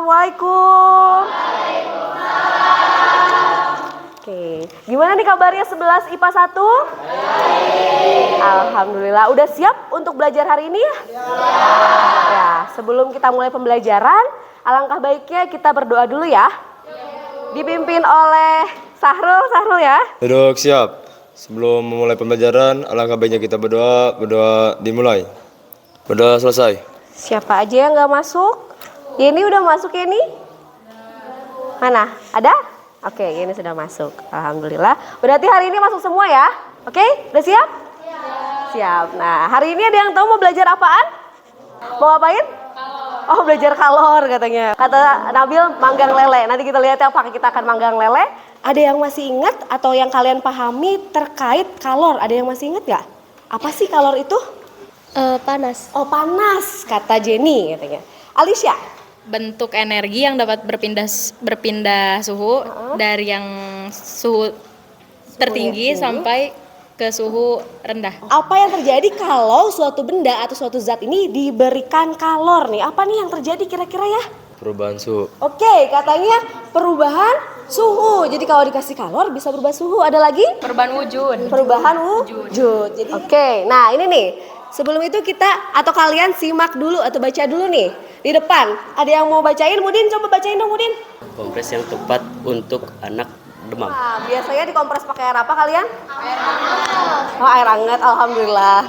Assalamualaikum. Oke, gimana nih kabarnya 11 IPA 1? Alhamdulillah, udah siap untuk belajar hari ini ya? Ya, sebelum kita mulai pembelajaran, alangkah baiknya kita berdoa dulu ya. Dipimpin oleh Sahrul ya. Duduk siap. Sebelum memulai pembelajaran, alangkah baiknya kita berdoa dimulai. Berdoa selesai. Siapa aja yang nggak masuk? Ini udah masuk ya nih? Mana? Ada? Oke, ini sudah masuk. Alhamdulillah. Berarti hari ini masuk semua ya? Oke, udah siap? Siap. Nah, hari ini ada yang tahu mau belajar apaan? Mau ngapain? Oh, belajar kalor katanya. Kata Nabil manggang lele. Nanti kita lihat ya apakah kita akan manggang lele. Ada yang masih ingat atau yang kalian pahami terkait kalor? Ada yang masih ingat nggak? Apa sih kalor itu? Panas. Oh, panas, kata Jenny katanya. Alicia? Bentuk energi yang dapat berpindah suhu dari yang suhu tertinggi sampai ke suhu rendah. Apa yang terjadi kalau suatu benda atau suatu zat ini diberikan kalor nih? Apa nih yang terjadi kira-kira ya? Perubahan suhu. Oke, katanya perubahan suhu. Jadi kalau dikasih kalor bisa berubah suhu. Ada lagi? Perubahan wujud. Perubahan wujud. Jadi oke, nah ini nih. Sebelum itu kita atau kalian simak dulu atau baca dulu nih di depan. Ada yang mau bacain? Mudin, coba bacain dong Mudin. Kompres yang tepat untuk anak demam. Nah, biasanya dikompres pakai air apa kalian? Air hangat. Oh, air hangat, alhamdulillah.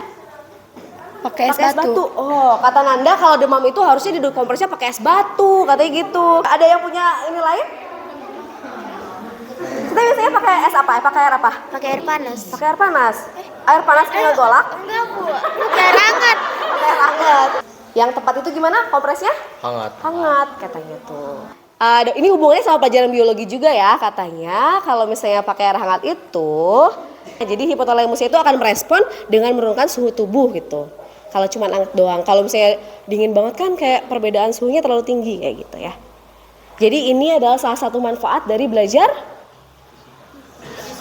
Pakai es batu. Oh, kata Nanda kalau demam itu harusnya dikompresnya pakai es batu, katanya gitu. Ada yang punya ini lain? Kita biasanya pakai es apa? Pakai air apa? Pakai air panas. Pakai air panas. Air panas tinggal golak? Enggak, Bu. Pakai air hangat. Pakai air hangat. Yang tepat itu gimana kompresnya? Hangat. Hangat katanya tuh. Ini hubungannya sama pelajaran biologi juga ya katanya. Kalau misalnya pakai air hangat itu, jadi hipotalamusnya itu akan merespon dengan menurunkan suhu tubuh gitu. Kalau cuma hangat doang. Kalau misalnya dingin banget kan kayak perbedaan suhunya terlalu tinggi kayak gitu ya. Jadi ini adalah salah satu manfaat dari belajar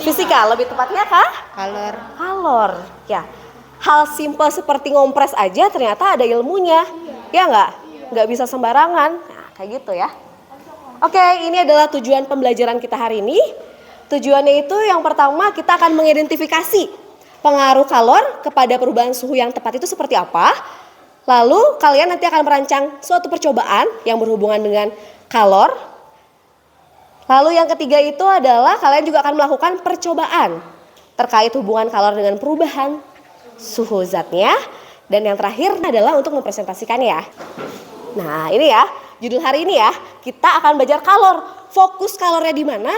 fisika, lebih tepatnya kalor. Ya, hal simpel seperti ngompres aja ternyata ada ilmunya, ya nggak bisa sembarangan. Nah, kayak gitu ya. Oke, ini adalah tujuan pembelajaran kita hari ini. Tujuannya itu yang pertama kita akan mengidentifikasi pengaruh kalor kepada perubahan suhu yang tepat itu seperti apa. Lalu kalian nanti akan merancang suatu percobaan yang berhubungan dengan kalor. Lalu yang ketiga itu adalah kalian juga akan melakukan percobaan terkait hubungan kalor dengan perubahan suhu zatnya. Dan yang terakhir adalah untuk mempresentasikannya ya. Nah ini ya, judul hari ini ya, kita akan belajar kalor. Fokus kalornya di mana?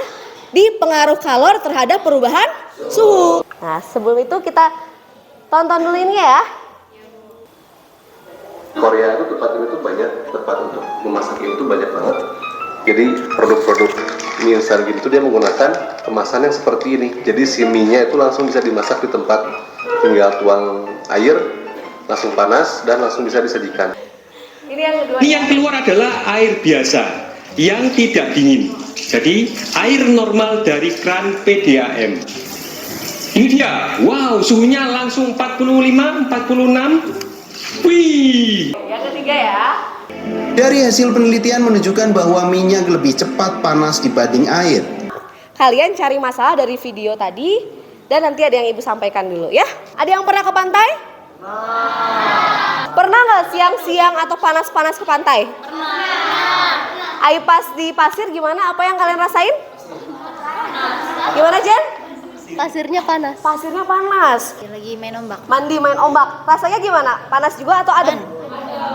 Di pengaruh kalor terhadap perubahan suhu. Nah sebelum itu kita tonton dulu ini ya. Korea itu tempat untuk memasak itu banyak banget. Jadi produk-produk mie instan gitu dia menggunakan kemasan yang seperti ini. Jadi si mie-nya itu langsung bisa dimasak di tempat, tinggal tuang air, langsung panas dan langsung bisa disajikan. Ini yang keluar adalah air biasa yang tidak dingin. Jadi air normal dari kran PDAM. Ini dia. Wow, suhunya langsung 45, 46. Wih. Yang ketiga ya. Dari hasil penelitian menunjukkan bahwa minyak lebih cepat panas dibanding air. Kalian cari masalah dari video tadi dan nanti ada yang ibu sampaikan dulu ya. Ada yang pernah ke pantai? Pernah nggak siang-siang atau panas-panas ke pantai? Pernah. Air pas di pasir gimana? Apa yang kalian rasain? Gimana Jen? Pasirnya panas. Pasirnya panas. Lagi main ombak. Mandi main ombak. Rasanya gimana? Panas juga atau adem?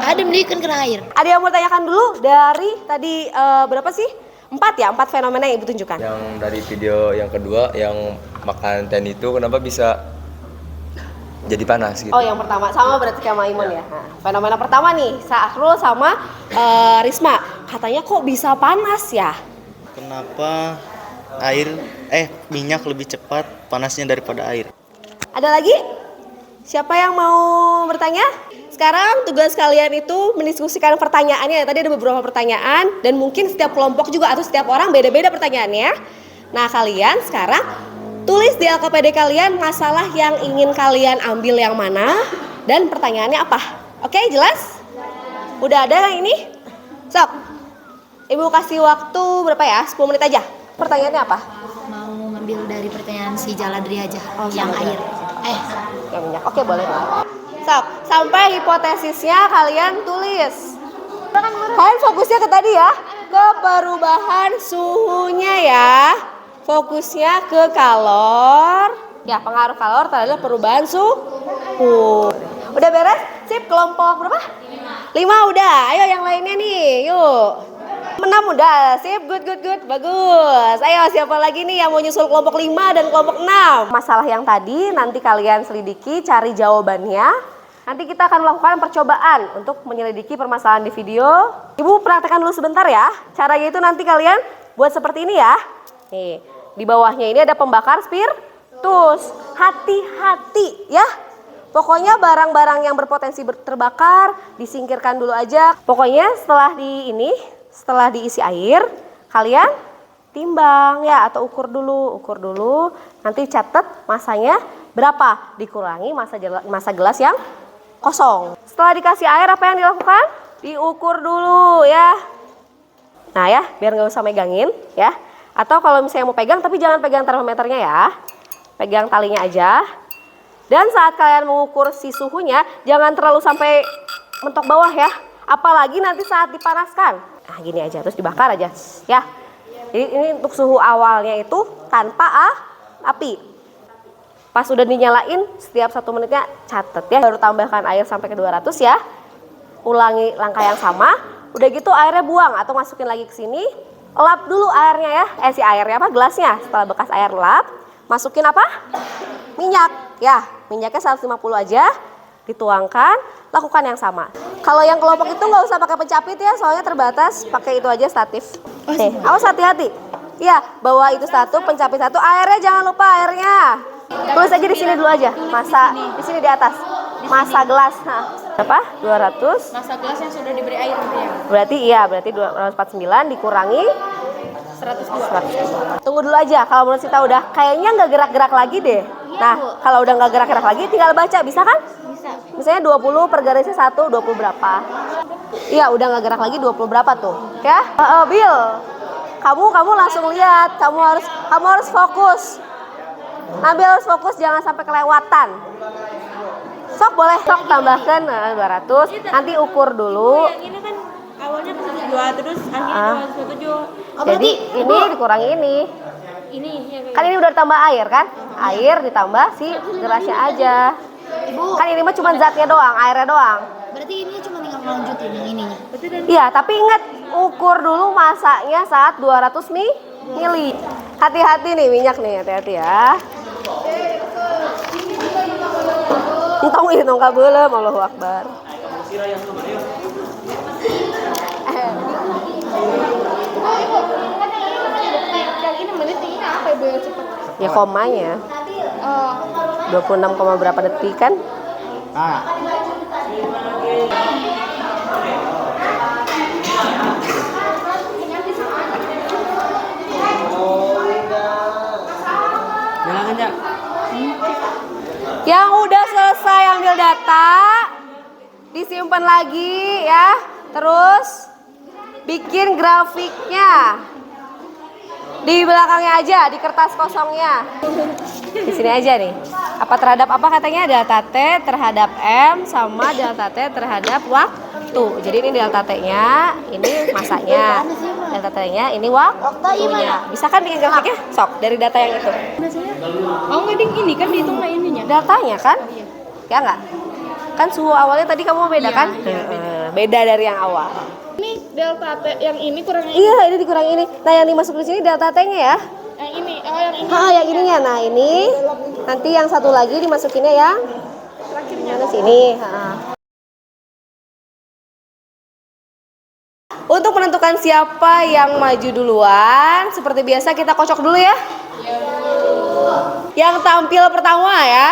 Adem nih kan kena air. Ada yang mau tanyakan dulu dari tadi berapa sih? 4 fenomena yang ibu tunjukkan. Yang dari video yang kedua yang makan ten itu kenapa bisa jadi panas gitu? Oh yang pertama sama berarti sama Imun ya. Nah, fenomena pertama nih Sahrul sama Risma. Katanya kok bisa panas ya? Kenapa minyak lebih cepat panasnya daripada air? Ada lagi? Siapa yang mau bertanya? Sekarang tugas kalian itu mendiskusikan pertanyaannya. Tadi ada beberapa pertanyaan dan mungkin setiap kelompok juga atau setiap orang beda-beda pertanyaannya. Nah kalian sekarang tulis di LKPD kalian masalah yang ingin kalian ambil yang mana dan pertanyaannya apa. Oke jelas? Udah ada yang ini? Sok. Ibu kasih waktu berapa ya? 10 menit aja. Pertanyaannya apa? Mau ngambil dari pertanyaan si Jaladri aja, yang air. Yang minyak. Oke, boleh. Sok, sampai hipotesisnya kalian tulis. Kalian fokusnya ke tadi ya, ke perubahan suhunya ya. Fokusnya ke kalor. Ya, pengaruh kalor terhadap perubahan suhu. Udah beres? Sip, kelompok berapa? 5 udah. Ayo yang lainnya nih, yuk. 6 udah, sip, good, bagus. Ayo siapa lagi nih yang mau nyusul kelompok 5 dan kelompok 6? Masalah yang tadi nanti kalian selidiki, cari jawabannya. Nanti kita akan melakukan percobaan untuk menyelidiki permasalahan di video. Ibu praktekkan dulu sebentar ya. Caranya itu nanti kalian buat seperti ini ya. Nih, di bawahnya ini ada pembakar spiritus. Hati-hati ya. Pokoknya barang-barang yang berpotensi terbakar disingkirkan dulu aja. Pokoknya setelah diisi air, kalian timbang ya atau ukur dulu. Nanti catat masanya berapa, dikurangi masa gelas yang kosong. Setelah dikasih air apa yang dilakukan? Diukur dulu ya. Nah ya, biar nggak usah megangin ya. Atau kalau misalnya mau pegang, tapi jangan pegang termometernya ya. Pegang talinya aja. Dan saat kalian mengukur si suhunya, jangan terlalu sampai mentok bawah ya. Apalagi nanti saat dipanaskan. Nah gini aja, terus dibakar aja ya. Jadi ini untuk suhu awalnya itu tanpa api. Pas udah dinyalain, setiap 1 menitnya catat ya. Baru tambahkan air sampai ke 200 ya. Ulangi langkah yang sama. Udah gitu airnya buang atau masukin lagi ke sini. Lap dulu airnya ya. Si airnya apa? Gelasnya. Setelah bekas air lap, masukin apa? Minyak. Ya, minyaknya 150 aja. Dituangkan, lakukan yang sama. Kalau yang kelompok itu nggak usah pakai pencapit ya, soalnya terbatas. Pakai itu aja statif. Nih, awas hati-hati. Iya, bawa itu satu, pencapit satu. Airnya jangan lupa airnya. Tulis aja di sini dulu aja. Masa di sini di atas. Masa gelas. Nah, berapa? 200. Masa gelas yang sudah diberi air gitu ya. Berarti 249 dikurangi 102. Tunggu dulu aja. Kalau menurut Sita udah kayaknya nggak gerak-gerak lagi deh. Nah, kalau udah nggak gerak-gerak lagi tinggal baca, bisa kan? Bisa. Misalnya 20 per garisnya 1, 20 berapa? Iya, udah nggak gerak lagi 20 berapa tuh? Ya? Bill. Kamu langsung lihat. Kamu harus fokus. Nabil harus fokus, jangan sampai kelewatan. Sok boleh, sok tambahkan 200. Nanti ukur dulu. Yang ini kan awalnya ke 2 terus akhirnya 207. Jadi ini dikurangi ini. Ini yang Kan ini udah ditambah air kan? Air ditambah si gelasnya aja. Ibu, Kan ini mah cuma zatnya doang, airnya doang. berarti ini cuma tinggal melanjutin yang ininya. Iya, tapi ingat ukur dulu masaknya saat 200 mili. Hati-hati nih minyak nih, hati-hati ya. Hitung kabulem, Allahu Akbar. yang ini menitnya apa Ibu yang cepat? Ya komanya. 26, berapa detik kan? Yang udah selesai ambil data, disimpan lagi ya. Terus bikin grafiknya. Di belakangnya aja, di kertas kosongnya. Di sini aja nih. Apa terhadap apa katanya? Delta T terhadap M sama delta T terhadap waktu. Jadi ini delta T-nya, ini masanya. Delta T-nya, ini waktunya. Bisa kan bikin grafiknya? Sok, dari data yang itu. Oh nggak ding, ini kan dihitung lah ininya. Datanya kan? Ya nggak? Kan suhu awalnya tadi kamu beda kan? Beda dari yang awal. Ini delta T yang ini kurang yang Iya, ini dikurangi ini. Nah, yang dimasuk di sini delta T-nya ya. yang ini. Oh yang ini. Yang ininya. Nah, ini nanti yang satu lagi dimasukinnya yang terakhirnya sini. Untuk menentukan siapa yang maju duluan, seperti biasa kita kocok dulu ya. Yang tampil pertama ya.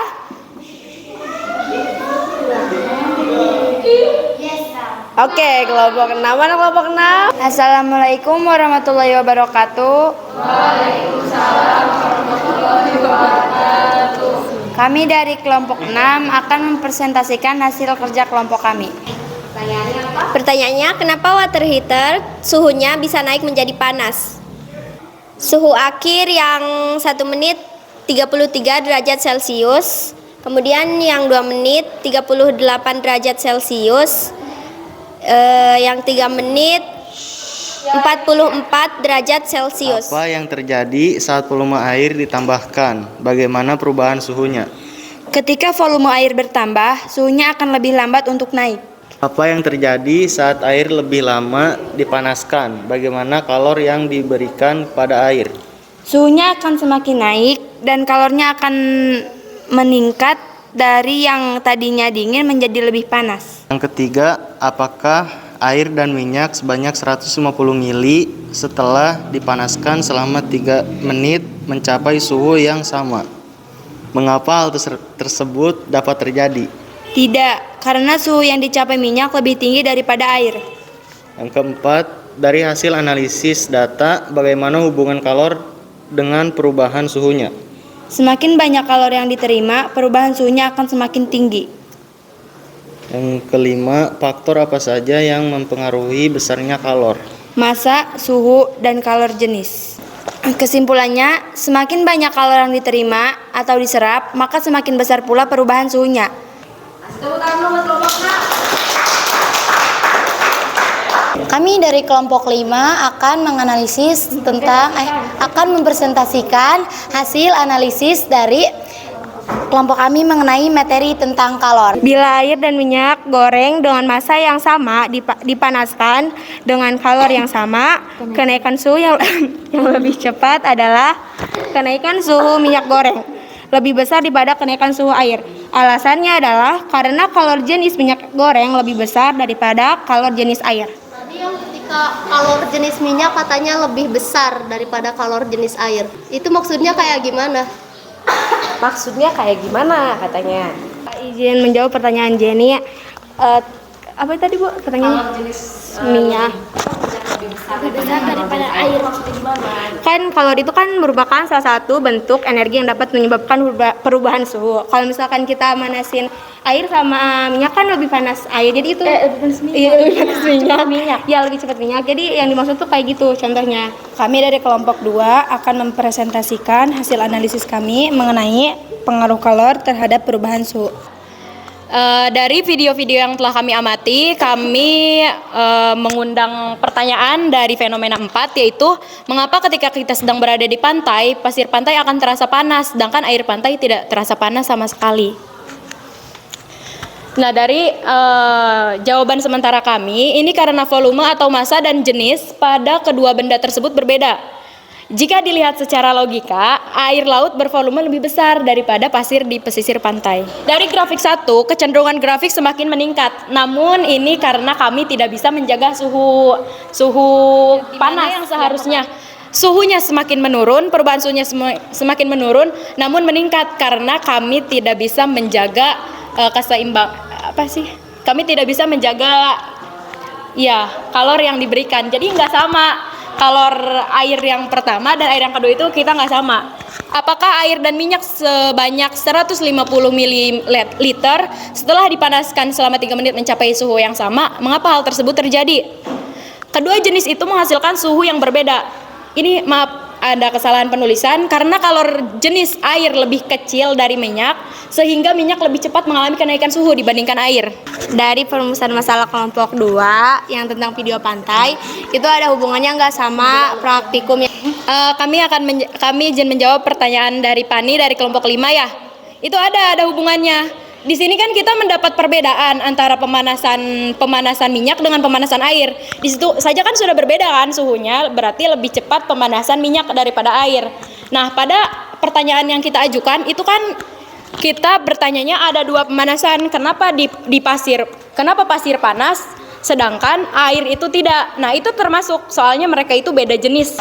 Oke, kelompok 6. Mana kelompok 6? Assalamualaikum warahmatullahi wabarakatuh. Waalaikumsalam warahmatullahi wabarakatuh. Kami dari kelompok 6 akan mempresentasikan hasil kerja kelompok kami. Pertanyaannya apa? Pertanyaannya, kenapa water heater suhunya bisa naik menjadi panas? Suhu akhir yang 1 menit 33 derajat Celcius, kemudian yang 2 menit 38 derajat Celcius, yang 3 menit 44 derajat Celcius. Apa yang terjadi saat volume air ditambahkan? Bagaimana perubahan suhunya? Ketika volume air bertambah, suhunya akan lebih lambat untuk naik. Apa yang terjadi saat air lebih lama dipanaskan? Bagaimana kalor yang diberikan pada air? Suhunya akan semakin naik dan kalornya akan meningkat dari yang tadinya dingin menjadi lebih panas. Yang ketiga, apakah air dan minyak sebanyak 150 mili setelah dipanaskan selama 3 menit mencapai suhu yang sama? Mengapa hal tersebut dapat terjadi? Tidak, karena suhu yang dicapai minyak lebih tinggi daripada air. Yang keempat, dari hasil analisis data, bagaimana hubungan kalor dengan perubahan suhunya? Semakin banyak kalor yang diterima, perubahan suhunya akan semakin tinggi. Yang kelima, faktor apa saja yang mempengaruhi besarnya kalor? Massa, suhu, dan kalor jenis. Kesimpulannya, semakin banyak kalor yang diterima atau diserap, maka semakin besar pula perubahan suhunya. Kami dari kelompok 5 akan menganalisis akan mempresentasikan hasil analisis dari kelompok kami mengenai materi tentang kalor. Bila air dan minyak goreng dengan massa yang sama dipanaskan dengan kalor yang sama, kenaikan suhu yang lebih cepat adalah kenaikan suhu minyak goreng lebih besar daripada kenaikan suhu air. Alasannya adalah karena kalor jenis minyak goreng lebih besar daripada kalor jenis air. Tadi yang ketika kalor jenis minyak katanya lebih besar daripada kalor jenis air. Itu maksudnya kayak gimana? Maksudnya kayak gimana katanya? Izin menjawab pertanyaan Jenny. Apa tadi Bu pertanyaannya? Kalor jenis minyak Lebih besar daripada air, maksudnya gimana? kan kalor itu kan merupakan salah satu bentuk energi yang dapat menyebabkan perubahan suhu. Kalau misalkan kita manasin air sama minyak kan lebih panas air, jadi itu lebih panas minyak. Iya, lebih panas minyak. Ya, lebih cepat minyak. Jadi yang dimaksud tuh kayak gitu contohnya. Kami dari kelompok 2 akan mempresentasikan hasil analisis kami mengenai pengaruh kalor terhadap perubahan suhu. Dari video-video yang telah kami amati, kami mengundang pertanyaan dari fenomena 4, yaitu mengapa ketika kita sedang berada di pantai, pasir pantai akan terasa panas, sedangkan air pantai tidak terasa panas sama sekali. Nah, dari jawaban sementara kami, ini karena volume atau massa dan jenis pada kedua benda tersebut berbeda. Jika dilihat secara logika, air laut bervolume lebih besar daripada pasir di pesisir pantai. Dari grafik 1, kecenderungan grafik semakin meningkat. Namun ini karena kami tidak bisa menjaga suhu panas yang seharusnya. Suhunya semakin menurun, perubahan suhunya semakin menurun, namun meningkat karena kami tidak bisa menjaga kami tidak bisa menjaga kalor yang diberikan. Jadi nggak sama. Kalor air yang pertama dan air yang kedua itu kita nggak sama. Apakah air dan minyak sebanyak 150 ml setelah dipanaskan selama 3 menit mencapai suhu yang sama? Mengapa hal tersebut terjadi? Kedua jenis itu menghasilkan suhu yang berbeda. Ini maaf, ada kesalahan penulisan karena kalor jenis air lebih kecil dari minyak, sehingga minyak lebih cepat mengalami kenaikan suhu dibandingkan air. Dari perumusan masalah kelompok 2 yang tentang video pantai, itu ada hubungannya nggak sama praktikum? Kami izin menjawab pertanyaan dari Pani dari kelompok 5 ya. Itu ada hubungannya. Di sini kan kita mendapat perbedaan antara pemanasan minyak dengan pemanasan air. Di situ saja kan sudah berbeda kan suhunya, berarti lebih cepat pemanasan minyak daripada air. Nah, pada pertanyaan yang kita ajukan itu kan kita bertanyanya ada 2 pemanasan. Kenapa kenapa pasir panas sedangkan air itu tidak? Nah, itu termasuk soalnya mereka itu beda jenis.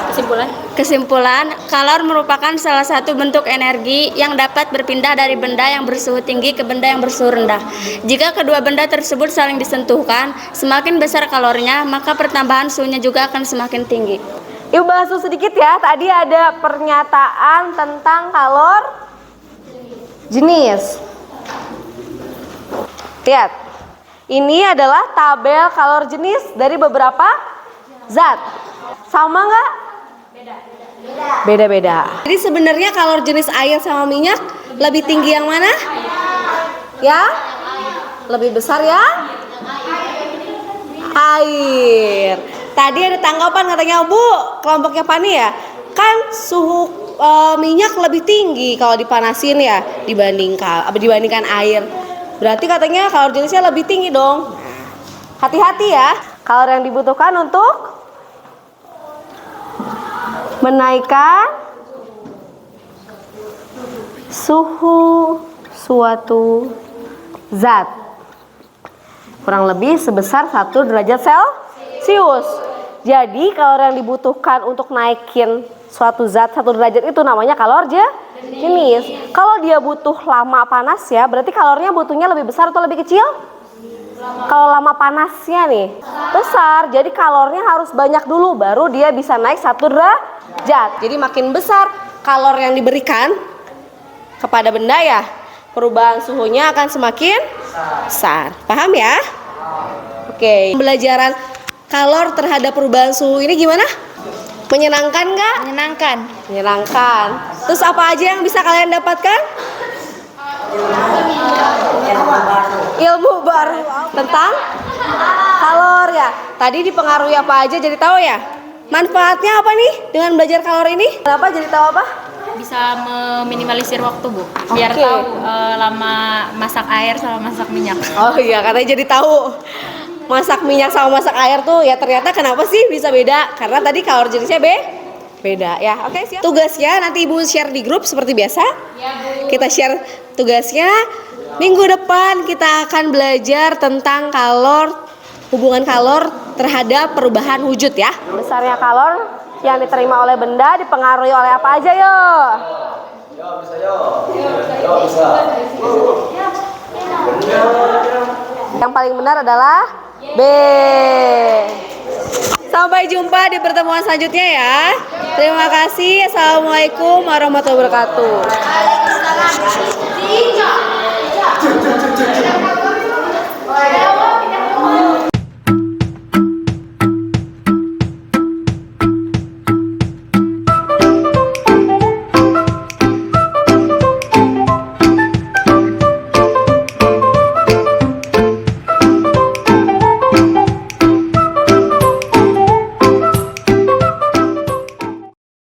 Kesimpulan, kalor merupakan salah satu bentuk energi yang dapat berpindah dari benda yang bersuhu tinggi ke benda yang bersuhu rendah. Jika kedua benda tersebut saling disentuhkan, semakin besar kalornya, maka pertambahan suhunya juga akan semakin tinggi. Yuk bahas sedikit ya. Tadi ada pernyataan tentang kalor jenis. Lihat. Ini adalah tabel kalor jenis dari beberapa zat. Sama nggak? Beda-beda. Jadi sebenarnya kalor jenis air sama minyak lebih tinggi yang mana? Ya? Lebih besar ya? Air. Tadi ada tanggapan katanya, Bu, kelompoknya Pani ya, kan suhu minyak lebih tinggi kalau dipanasin ya dibandingkan air. Berarti katanya kalor jenisnya lebih tinggi dong. Hati-hati ya. Kalor yang dibutuhkan untuk menaikkan suhu suatu zat kurang lebih sebesar 1 derajat Celcius. Jadi kalor yang dibutuhkan untuk naikin suatu zat 1 derajat itu namanya kalor jenis. Kalau dia butuh lama panas ya, berarti kalornya butuhnya lebih besar atau lebih kecil? Kalau lama panasnya nih besar, jadi kalornya harus banyak dulu baru dia bisa naik 1 derajat. Jadi makin besar kalor yang diberikan kepada benda ya, perubahan suhunya akan semakin besar. Paham ya? Oke. Pembelajaran kalor terhadap perubahan suhu ini gimana? Menyenangkan nggak? Menyenangkan. Terus apa aja yang bisa kalian dapatkan? Ilmu baru tentang kalor ya. Tadi dipengaruhi apa aja jadi tahu ya? Manfaatnya apa nih dengan belajar kalor ini? Kenapa jadi tahu apa? Bisa meminimalisir waktu, Bu. Biar tahu lama masak air sama masak minyak. Oh iya, katanya jadi tahu masak minyak sama masak air tuh ya ternyata kenapa sih bisa beda? Karena tadi kalor jenisnya beda ya. Oke, siap. Tugasnya nanti Ibu share di grup seperti biasa. Ya, Bu. Kita share tugasnya. Minggu depan kita akan belajar tentang kalor, hubungan kalor terhadap perubahan wujud ya. Besarnya kalor yang diterima oleh benda dipengaruhi oleh apa aja yo? Yang paling benar adalah B. Sampai jumpa di pertemuan selanjutnya ya. Terima kasih. Assalamualaikum warahmatullahi wabarakatuh.